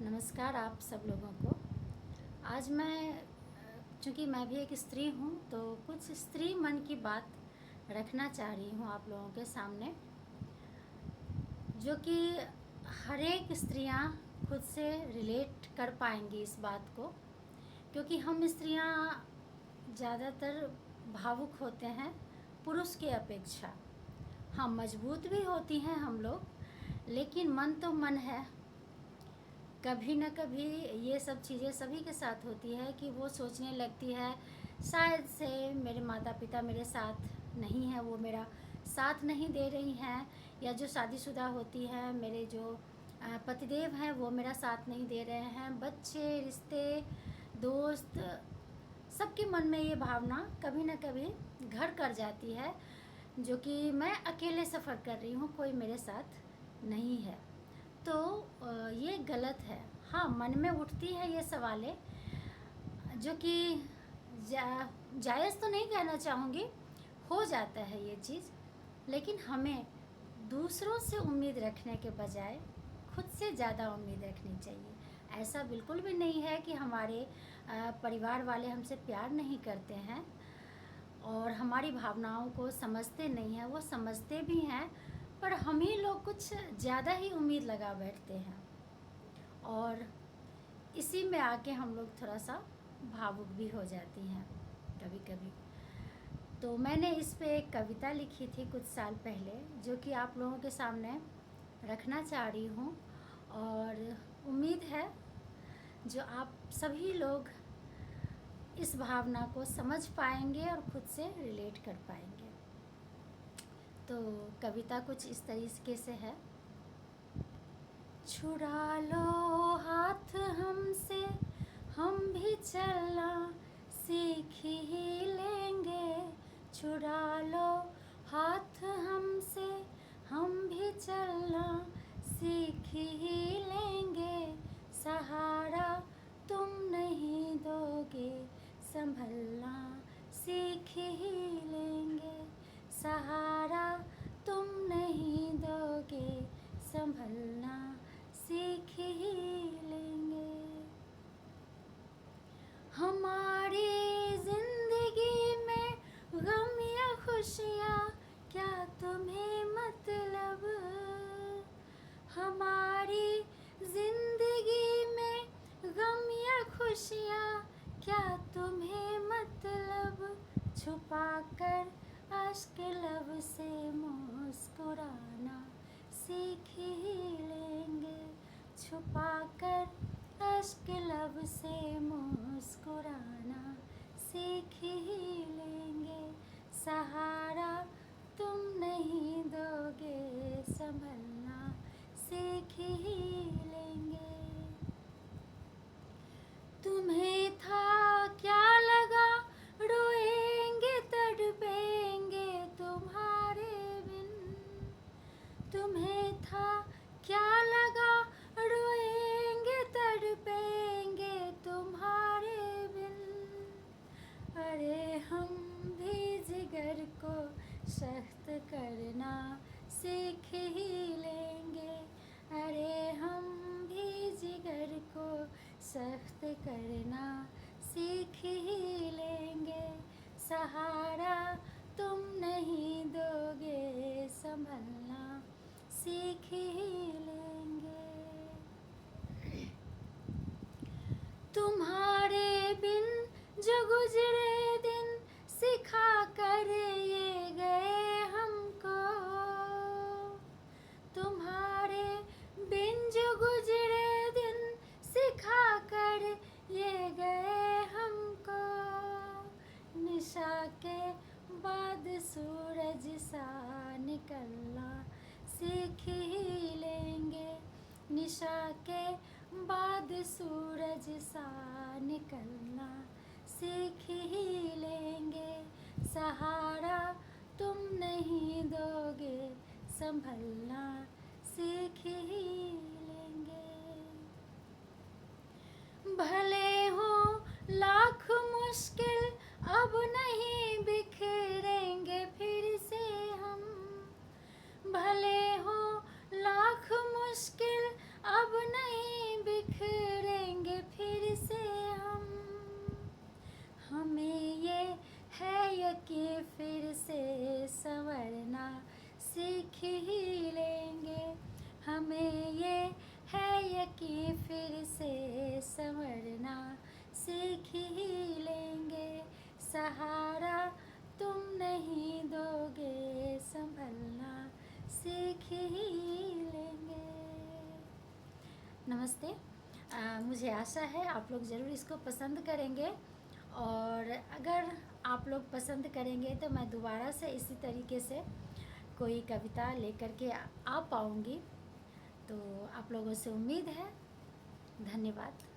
नमस्कार आप सब लोगों को। आज मैं चूँकि मैं भी एक स्त्री हूँ तो कुछ स्त्री मन की बात रखना चाह रही हूँ आप लोगों के सामने, जो कि हर एक स्त्रियाँ खुद से रिलेट कर पाएंगी इस बात को, क्योंकि हम स्त्रियाँ ज़्यादातर भावुक होते हैं पुरुष के अपेक्षा। हाँ, मजबूत भी होती हैं हम लोग, लेकिन मन तो मन है। कभी न कभी ये सब चीज़ें सभी के साथ होती है कि वो सोचने लगती है शायद से मेरे माता पिता मेरे साथ नहीं है, वो मेरा साथ नहीं दे रही हैं, या जो शादीशुदा होती हैं मेरे जो पतिदेव हैं वो मेरा साथ नहीं दे रहे हैं, बच्चे, रिश्ते, दोस्त, सबके मन में ये भावना कभी न कभी घर कर जाती है, जो कि मैं अकेले सफ़र कर रही हूँ, कोई मेरे साथ नहीं है। तो ये गलत है। हाँ, मन में उठती है ये सवालें, जो कि जायज़ तो नहीं कहना चाहूँगी, हो जाता है ये चीज़, लेकिन हमें दूसरों से उम्मीद रखने के बजाय खुद से ज़्यादा उम्मीद रखनी चाहिए। ऐसा बिल्कुल भी नहीं है कि हमारे परिवार वाले हमसे प्यार नहीं करते हैं और हमारी भावनाओं को समझते नहीं हैं, वो समझते भी हैं, पर हम ही लोग कुछ ज़्यादा ही उम्मीद लगा बैठते हैं और इसी में आके हम लोग थोड़ा सा भावुक भी हो जाती हैं कभी कभी। तो मैंने इस पे एक कविता लिखी थी कुछ साल पहले, जो कि आप लोगों के सामने रखना चाह रही हूँ, और उम्मीद है जो आप सभी लोग इस भावना को समझ पाएंगे और खुद से रिलेट कर पाएंगे। तो कविता कुछ इस तरीके से है। छुड़ा लो हाथ हमसे, हम भी चलना सीख ही लेंगे। छुड़ा लो हाथ हमसे, हम भी चलना सीख ही लेंगे। सहारा तुम नहीं दोगे, संभलना सीख ही लेंगे। सहारा तुम नहीं दोगे, संभलना सीख ही लेंगे। हमारी जिंदगी में गम या खुशियाँ क्या तुम्हें मतलब। हमारी जिंदगी में गम या खुशियाँ क्या तुम्हें मतलब। छुपा कर अश्क लब से मुस्कुराना सीख ही लेंगे। छुपा कर अश्क लब से मुस्कुराना सीख ही लेंगे। सहारा तुम नहीं दोगे, संभलना सीख ही लेंगे। तुम्हें था क्या लगा, रोएंगे तड़पेंगे तुम्हारे बिन। तुम्हें था क्या लगा, रोएंगे तड़पेंगे तुम्हारे बिन। अरे हम भी जिगर को सख्त करना सीख ही लेंगे। अरे हम भी जिगर को सख्त करना सीख ही लेंगे। सहारा तुम नहीं दोगे, संभलना सीख ही लेंगे। तुम्हारे बिन जो गुजरे दिन सिखा कर ये गए हमको। तुम्हारे बिन जो गुजरे दिन सिखा कर ये गए हमको। निशा के बाद सूरज सा निकलना सीख ही लेंगे। निशा के बाद सूरज सा निकलना सीख ही लेंगे। सहारा तुम नहीं दोगे, संभलना सीख ही लेंगे। भले हो लाख मुश्किल अब नहीं बिखरेंगे फिर से हम। भले हो लाख मुश्किल अब नहीं बिखरेंगे नमस्ते। मुझे आशा है आप लोग ज़रूर इसको पसंद करेंगे, और अगर आप लोग पसंद करेंगे तो मैं दोबारा से इसी तरीके से कोई कविता लेकर के आ पाऊँगी। तो आप लोगों से उम्मीद है। धन्यवाद।